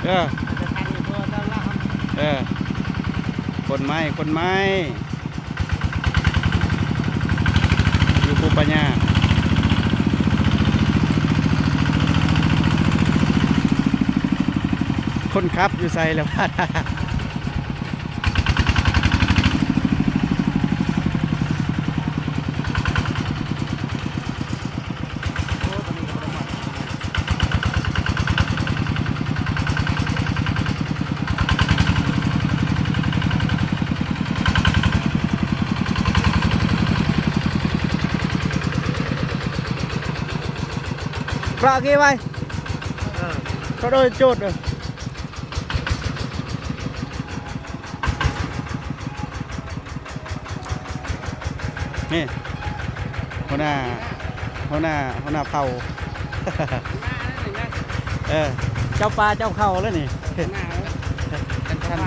เออเออคนไม้อยู่ปูปัญญาคนขับอยู่ใส่แล้วพาดปลากี่ใบก็โดยโจทย์เลยนี่หัวหน้าเผา เออเจ้าปลาเจ้าเข้าแล้วนี่ชัน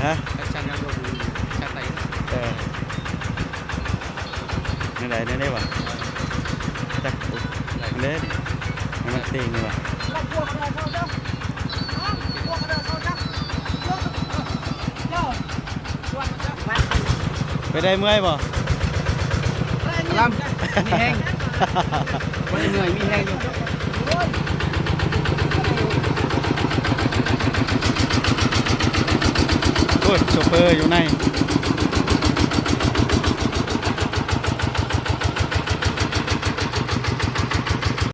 ฮะชันยังลงชันไตเออนี่ไหนวะจักเล่นมันตีงวะไปได้เมื่อยบ่ลำมีแห้งวันเหนื่อยมีแห้งอยู่โอ้ยโชเฟอร์อยู่ใน